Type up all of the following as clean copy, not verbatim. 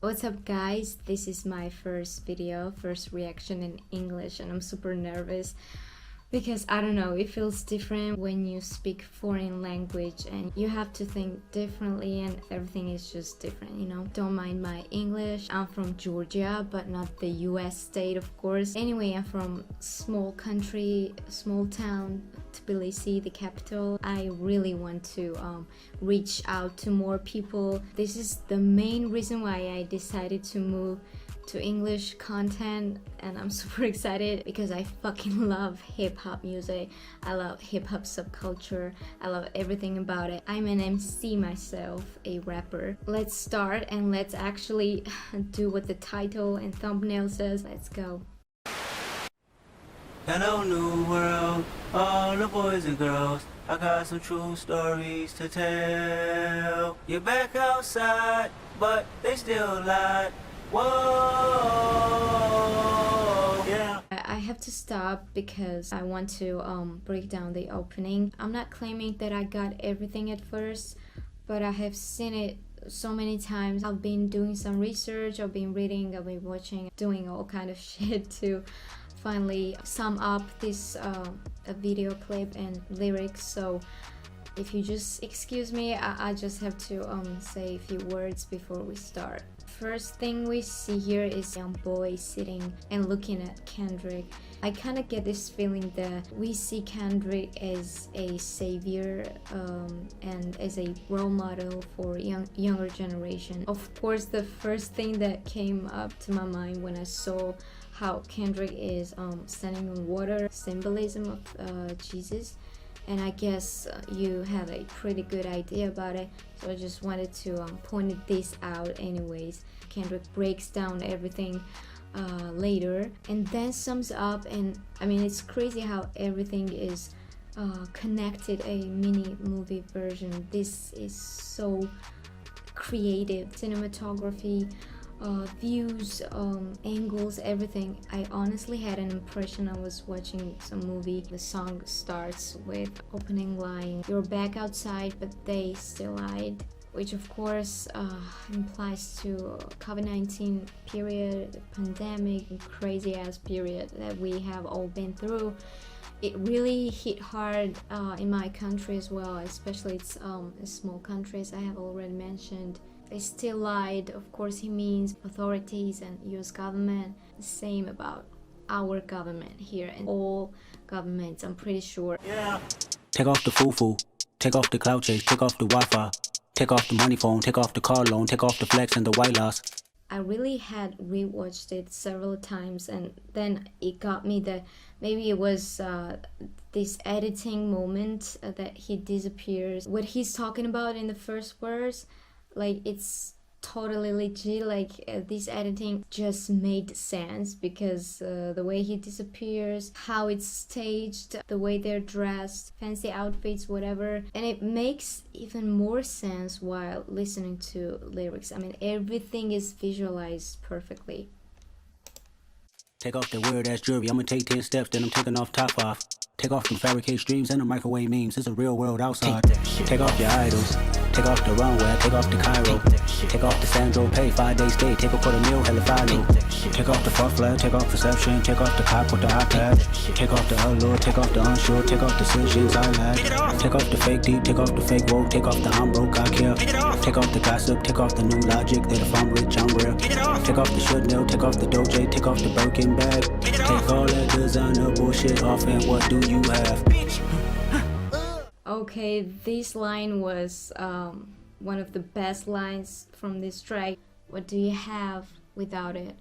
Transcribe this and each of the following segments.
What's up guys, this is my first reaction in English, and I'm super nervous because I don't know, it feels different when you speak foreign language and you have to think differently and everything is just different, you know. Don't mind my English. I'm from Georgia, but not the US state, of course. Anyway, I'm from small country, small town, Tbilisi, the capital. I really want to reach out to more people. This is the main reason why I decided to move to English content, and I'm super excited because I fucking love hip-hop music. I love hip-hop subculture. I love everything about it. I'm an MC myself, a rapper. Let's start and let's actually do what the title and thumbnail says. Let's go. Hello new world, all the boys and girls, I got some true stories to tell. You're back outside, but they still lied. Whoa, yeah. I have to stop because I want to break down the opening. I'm not claiming that I got everything at first, but I have seen it so many times. I've been doing some research, I've been reading, I've been watching, doing all kind of shit to finally sum up this video clip and lyrics. So if you just excuse me, I just have to say a few words before we start. First thing we see here is a young boy sitting and looking at Kendrick. I kind of get this feeling that we see Kendrick as a savior and as a role model for younger generation. Of course, the first thing that came up to my mind when I saw how Kendrick is standing on water, symbolism of Jesus. And I guess you have a pretty good idea about it, so I just wanted to point this out anyways. Kendrick breaks down everything later and then sums up, and I mean, it's crazy how everything is connected, a mini movie version. This is so creative. Cinematography, views, angles, everything. I honestly had an impression I was watching some movie. The song starts with opening line, "You're back outside but they still lied," which of course implies to COVID-19 period, pandemic, crazy ass period that we have all been through. It really hit hard in my country as well, especially it's a small country, as I have already mentioned. They still lied. Of course, he means authorities and US government. The same about our government here and all governments, I'm pretty sure. Yeah. Take off the foo-foo, take off the cloud chase, take off the Wi-Fi, take off the money phone, take off the car loan, take off the flex and the white loss. I really had rewatched it several times, and then it got me that maybe it was this editing moment that he disappears. What he's talking about in the first verse, like, it's totally legit. Like this editing just made sense because the way he disappears, how it's staged, the way they're dressed, fancy outfits, whatever, and it makes even more sense while listening to lyrics. I mean, everything is visualized perfectly. Take off the weird ass jewelry, I'ma take 10 steps, then I'm taking off top off. Take off them fabricated streams and the microwave memes, it's a real world outside. Take off your idols, take off the runway, take off the Cairo. Take off the Sandro pay, 5-day stay, take a $250,000, hella final. Take off the fuck flag, take off perception, take off the cop with the iPad. Take off the allure, take off the unsure, take off decisions I lack. Take off the fake deep, take off the fake woke, take off the I'm broke, I care. Take off the gossip, take off the new logic, that if I'm rich, I'm real. Take off the Chanel, take off the Doja, take off the Birkin bag. Take all that designer bullshit off, and what do you have? Okay, this line was one of the best lines from this track. What do you have without it?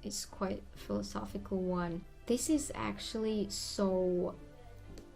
It's quite a philosophical one. This is actually so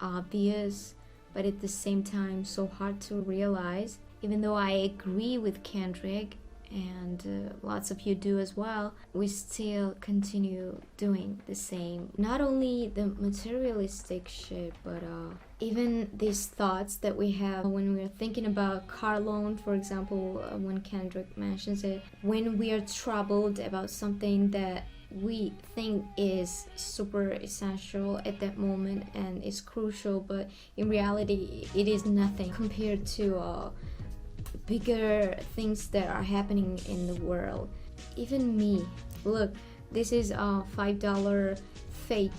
obvious, but at the same time so hard to realize. Even though I agree with Kendrick, and lots of you do as well, we still continue doing the same. Not only the materialistic shit, but even these thoughts that we have when we're thinking about car loan, for example, when Kendrick mentions it, when we are troubled about something that we think is super essential at that moment and is crucial, but in reality it is nothing compared to bigger things that are happening in the world. Even me, look, this is a $5 fake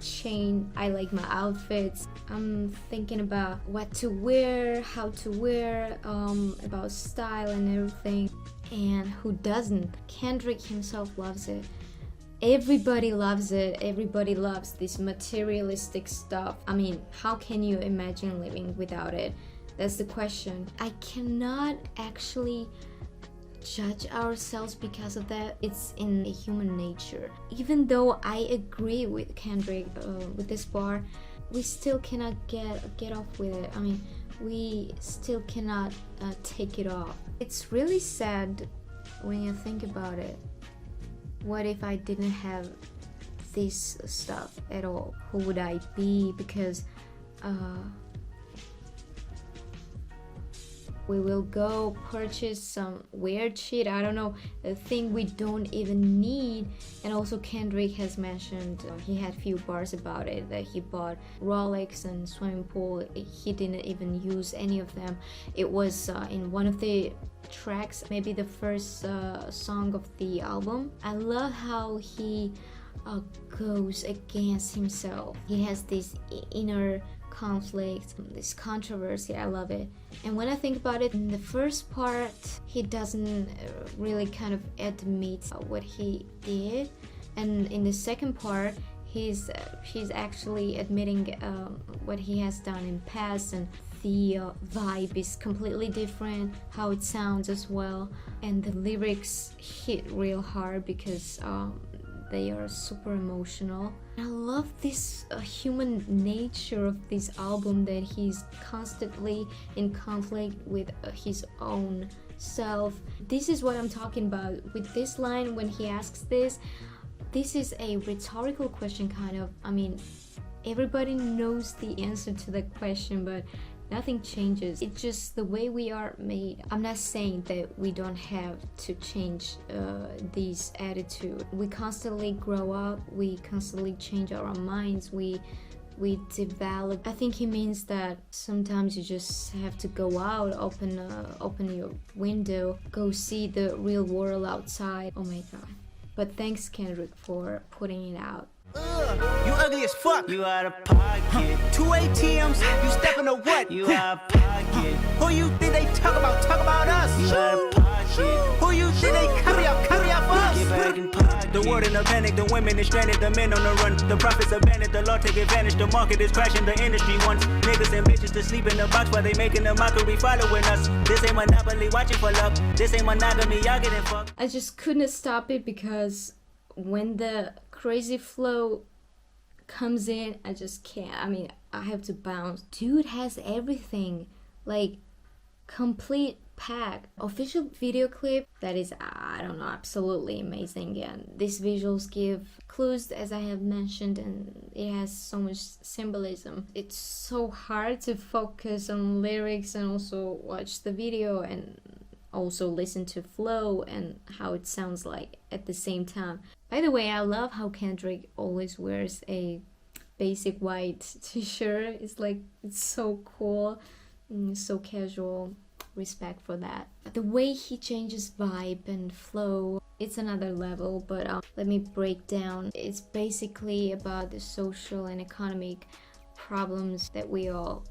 chain. I like my outfits. I'm thinking about what to wear, how to wear, about style and everything. And who doesn't? Kendrick himself loves it. Everybody loves it. Everybody loves this materialistic stuff. I mean, how can you imagine living without it? That's the question. I cannot actually judge ourselves because of that. It's in human nature. Even though I agree with Kendrick with this bar, we still cannot get off with it. I mean, we still cannot take it off. It's really sad when you think about it. What if I didn't have this stuff at all? Who would I be? Because we will go purchase some weird shit, I don't know, a thing we don't even need. And also Kendrick has mentioned, he had few bars about it, that he bought Rolex and swimming pool. He didn't even use any of them. It was in one of the tracks, maybe the first song of the album. I love how he goes against himself. He has this inner conflict, this controversy. I love it. And when I think about it, in the first part he doesn't really kind of admit what he did, and in the second part he's actually admitting what he has done in past, and the vibe is completely different, how it sounds as well, and the lyrics hit real hard because they are super emotional. I love this human nature of this album, that he's constantly in conflict with his own self. This is what I'm talking about with this line. When he asks this is a rhetorical question, kind of. I mean, everybody knows the answer to the question, but nothing changes. It's just the way we are made. I'm not saying that we don't have to change this attitude. We constantly grow up, we constantly change our minds, we develop. I think he means that sometimes you just have to go out, open your window, go see the real world outside. Oh my god. But thanks Kendrick for putting it out. You ugly as fuck. You out of pocket. 2 ATMs. You stepping to what? You out of pocket. Who you think they talk about? Talk about us. You out of pocket. Who you think they carry up for us? Get back in pocket. The world in a panic. The women is stranded. The men on the run. The profits abandoned. The law take advantage. The market is crashing. The industry wants niggas and bitches to sleep in the box while they making a mockery following us. This ain't monopoly. Watching for love. This ain't monogamy. Y'all getting fucked. I just couldn't stop it because when the crazy flow comes in, I just can't. I mean, I have to bounce. Dude has everything, like complete pack. Official video clip that is, I don't know, absolutely amazing. And these visuals give clues, as I have mentioned, and it has so much symbolism. It's so hard to focus on lyrics and also watch the video and also listen to flow and how it sounds like at the same time. By the way, I love how Kendrick always wears a basic white t-shirt. It's like, it's so cool, so casual. Respect for that. The way he changes vibe and flow, it's another level. But let me break down. It's basically about the social and economic problems that we all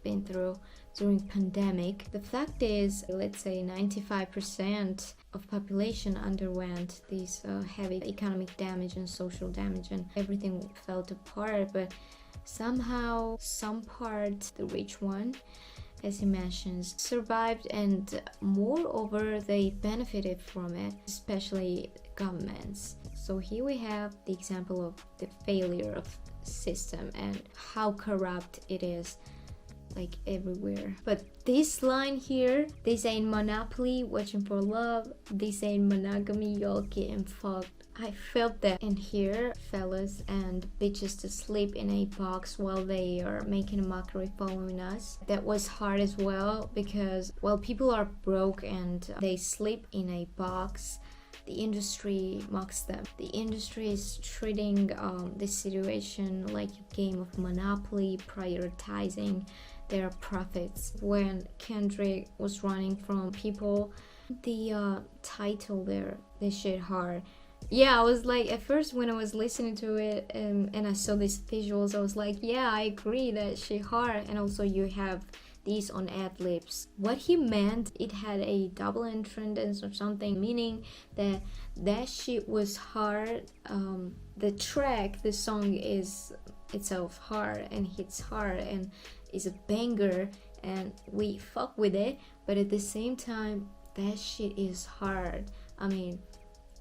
been through during pandemic. The fact is, let's say 95% of population underwent this heavy economic damage and social damage, and everything fell apart. But somehow, some part, the rich one, as he mentions, survived, and moreover they benefited from it, especially governments. So here we have the example of the failure of system and how corrupt it is, like everywhere. But this line here, this ain't monopoly, watching for love, this ain't monogamy, y'all getting fucked. I felt that in here, fellas and bitches to sleep in a box while they are making a mockery following us. That was hard as well, because while people are broke and they sleep in a box, the industry mocks them. The industry is treating this situation like a game of monopoly, prioritizing they are prophets. When Kendrick was running from people, the title there, this shit hard. Yeah, I was like, at first when I was listening to it and I saw these visuals, I was like, yeah, I agree that shit hard. And also you have these on ad-libs. What he meant, it had a double entrance or something, meaning that that shit was hard. The track, the song is itself hard and hits hard and is a banger and we fuck with it, but at the same time that shit is hard. I mean,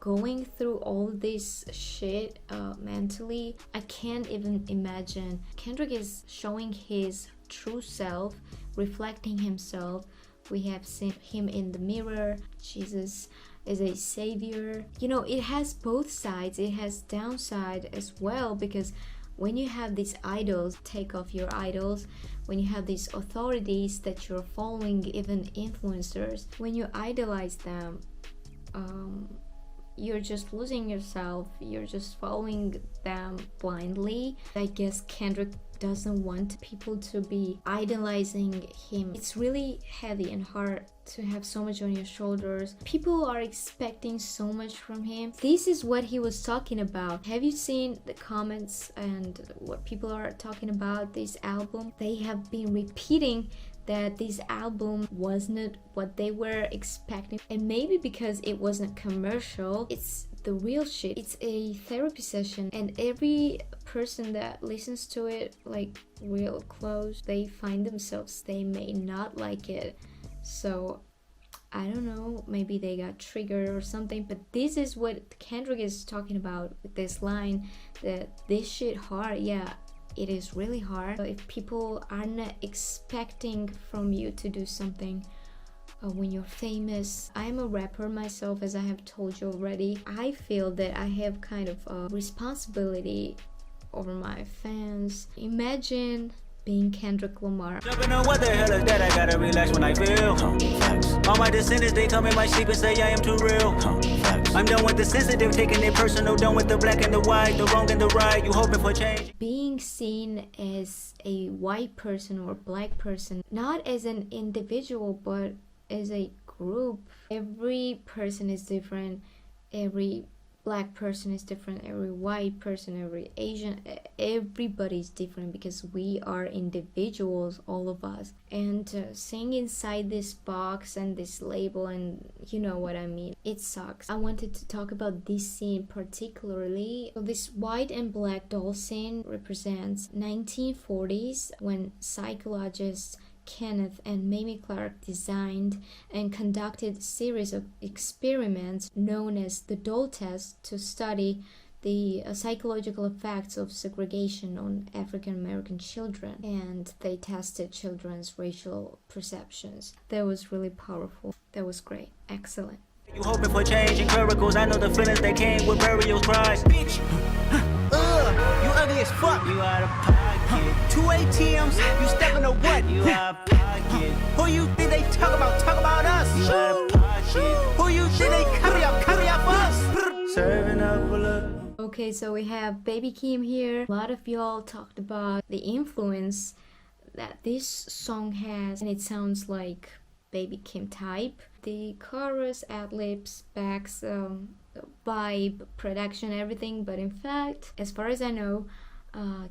going through all this shit mentally, I can't even imagine. Kendrick is showing his true self, reflecting himself. We have seen him in the mirror. Jesus is a savior. You know, it has both sides. It has downside as well, because when you have these idols, take off your idols, when you have these authorities that you're following, even influencers, when you idolize them, you're just losing yourself. You're just following them blindly. I guess Kendrick doesn't want people to be idolizing him. It's really heavy and hard to have so much on your shoulders. People are expecting so much from him. This is what he was talking about. Have you seen the comments and what people are talking about this album? They have been repeating that this album wasn't what they were expecting, and maybe because it wasn't commercial, it's the real shit. It's a therapy session, and every person that listens to it like real close, they find themselves, they may not like it. So I don't know, maybe they got triggered or something, but this is what Kendrick is talking about with this line, that this shit hard. Yeah, it is really hard. If people are not expecting from you to do something when you're famous. I'm a rapper myself, as I have told you already. I feel that I have kind of a responsibility over my fans. Imagine being Kendrick Lamar. Jumping on what the hell is that? I gotta relax when I feel. All my descendants, they come in my sleep and say I am too real. I'm done with the sensitive, taking it personal. Done with the black and the white, the wrong and the right. You hoping for change? Being seen as a white person or black person, not as an individual, but as a group. Every person is different. Every black person is different, every white person, every Asian, everybody's different, because we are individuals, all of us. And staying inside this box and this label, and you know what I mean, it sucks. I wanted to talk about this scene particularly. So this white and black doll scene represents 1940s, when psychologists Kenneth and Mamie Clark designed and conducted a series of experiments known as the doll test to study the psychological effects of segregation on African American children, and they tested children's racial perceptions. That was really powerful. That was great. Excellent. You hoping for change and miracles. I know the feelings that came with burial cries. Bitch, you ugly as fuck. You out of pocket. 2 ATMs, you stepping to what? You out of pocket. Who you think they talk about? Talk about us. You out of pocket. Who you think they carry up for us? Serving up a look. Okay, so we have Baby Kim here. A lot of y'all talked about the influence that this song has, and it sounds like Baby Kim type. The chorus, ad-libs, backs, vibe, production, everything, but in fact, as far as I know,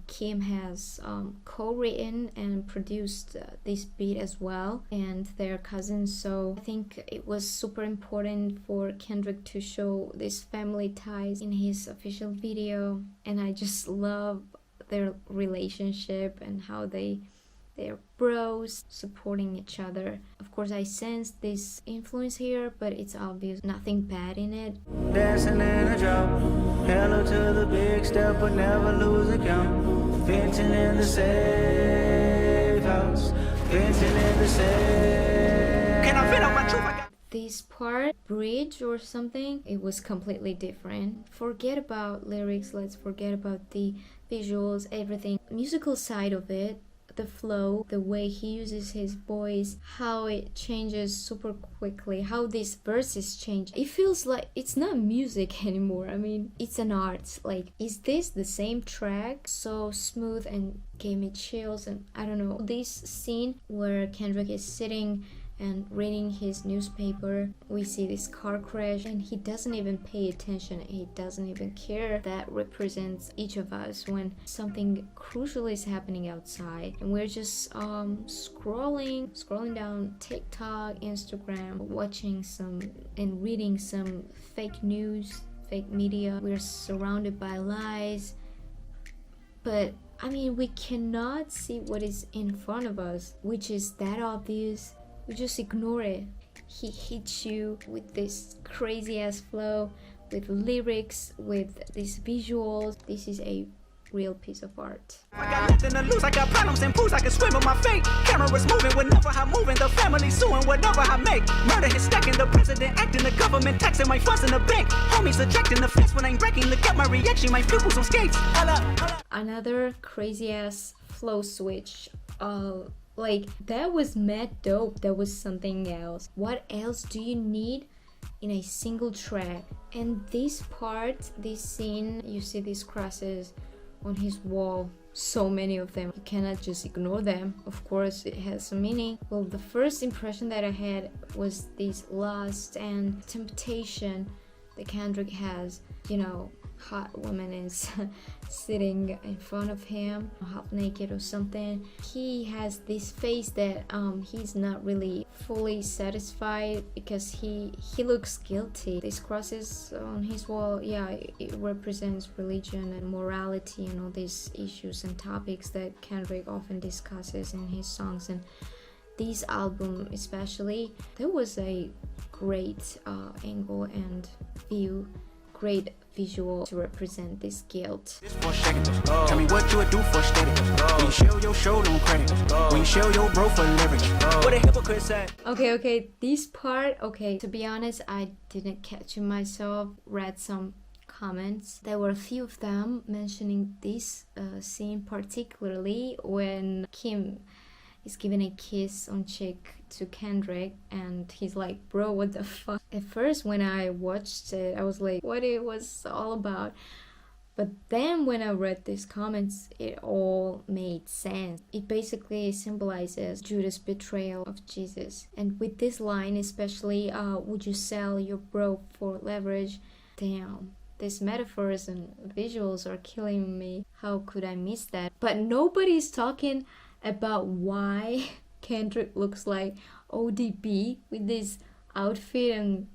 Kim has co-written and produced this beat as well, and they're cousins, so I think it was super important for Kendrick to show these family ties in his official video, and I just love their relationship and how they're bros supporting each other. Of course, I sense this influence here, but it's obvious, nothing bad in it. Dancing in a drop, hello to the big step, but never lose a count. Venting in the safe house, venting in the safe. Can I fit on my truth? This part, bridge or something, it was completely different. Forget about lyrics, let's forget about the visuals, everything. Musical side of it, the flow, the way he uses his voice, how it changes super quickly, how these verses change. It feels like it's not music anymore. I mean, it's an art. Like, is this the same track? So smooth and gave me chills. And I don't know, this scene where Kendrick is sitting and reading his newspaper, we see this car crash and he doesn't even pay attention, he doesn't even care. That represents each of us when something crucial is happening outside and we're just scrolling down TikTok, Instagram, watching some and reading some fake news, fake media. We're surrounded by lies, but I mean, we cannot see what is in front of us, which is that obvious. We just ignore it. He hits you with this crazy ass flow, with lyrics, with these visuals. This is a real piece of art. I got nothing to lose, I got problems and pools, I can swim with my fate. Cameras moving whenever I'm moving, the family suing whatever I make. Murder is stacking, the president acting, the government taxing my funds in the bank. Homies ejecting the fence when I'm breaking, look at my reaction, my pupils on skates. Another crazy ass flow switch. Like, that was mad dope. That was something else. What else do you need in a single track? And this part, this scene, you see these crosses on his wall, so many of them. You cannot just ignore them. Of course, it has some meaning. Well, the first impression that I had was this lust and temptation that Kendrick has. You know, hot woman is sitting in front of him, half naked or something. He has this face that he's not really fully satisfied because he looks guilty. These crosses on his wall, yeah, it represents religion and morality and all these issues and topics that Kendrick often discusses in his songs. And this album especially, there was a great angle and view, great visual to represent this guilt. Tell me what you would do for steady. When you show your show no credit. When you show your bro for leverage. What a hypocrite said. Okay, this part, okay, to be honest, I didn't catch it myself. Read some comments. There were a few of them mentioning this scene, particularly when Kim is giving a kiss on cheek to Kendrick and he's like, bro, what the fuck? At first when I watched it, I was like, what it was all about? But then when I read these comments, it all made sense. It basically symbolizes Judas' betrayal of Jesus. And with this line especially, would you sell your bro for leverage? Damn, these metaphors and visuals are killing me. How could I miss that? But nobody's talking about why Kendrick looks like ODB with this outfit and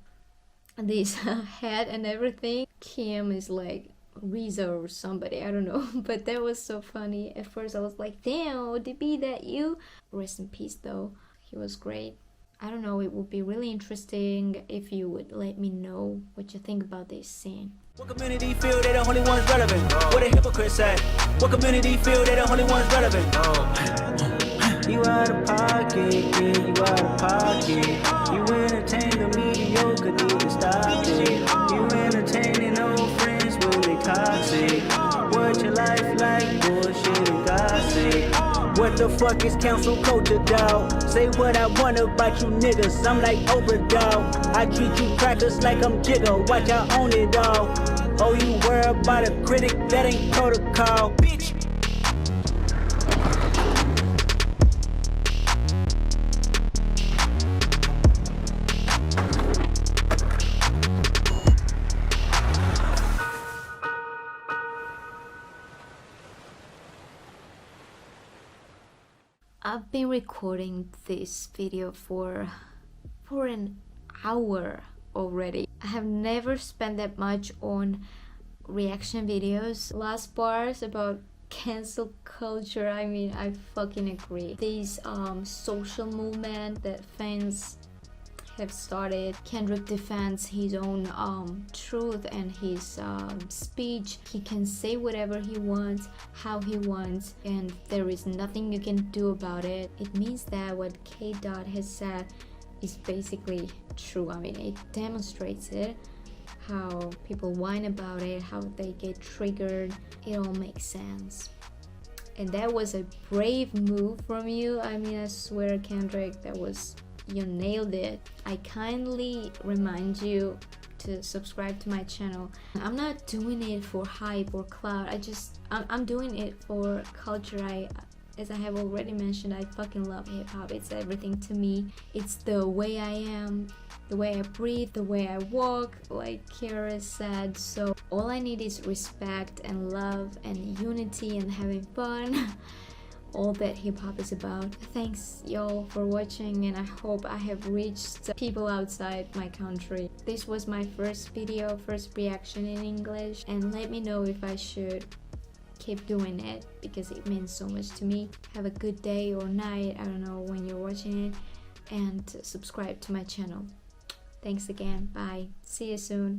this hat and everything. Kim is like Reza or somebody, I don't know. But that was so funny. At first I was like, damn, ODB, that you? Rest in peace though, he was great. I don't know, it would be really interesting if you would let me know what you think about this scene. What community feel they the only ones relevant? What a hypocrite said. What community feel they the only ones relevant? You out of pocket, yeah, you out of pocket. You entertain the mediocre, need to stop it. You entertaining old friends when they toxic. What your life like, bullshit and gossip. What the fuck is council culture, dawg? Say what I want about you niggas, I'm like Oprah, dawg. I treat you crackers like I'm Jigga, watch I own it all. Oh, you worry about a critic, that ain't protocol, bitch. I've been recording this video for an hour already. I have never spent that much on reaction videos. Last bars about cancel culture, I mean, I fucking agree. This social movement that fans have started. Kendrick defends his own truth and his speech. He can say whatever he wants, how he wants, and there is nothing you can do about it. It means that what K. Dot has said is basically true. I mean, it demonstrates it. How people whine about it, how they get triggered. It all makes sense. And that was a brave move from you. I mean, I swear, Kendrick, you nailed it. I kindly remind you to subscribe to my channel. I'm not doing it for hype or clout. I'm doing it for culture. As I have already mentioned, I fucking love hip-hop. It's everything to me. It's the way I am, the way I breathe, the way I walk, like Kara said. So all I need is respect and love and unity and having fun. All that hip-hop is about. Thanks y'all for watching, and I hope I have reached people outside my country. This was my first video, first reaction in English, and let me know if I should keep doing it, because it means so much to me. Have a good day or night, I don't know when you're watching it, and subscribe to my channel. Thanks again, bye, see you soon.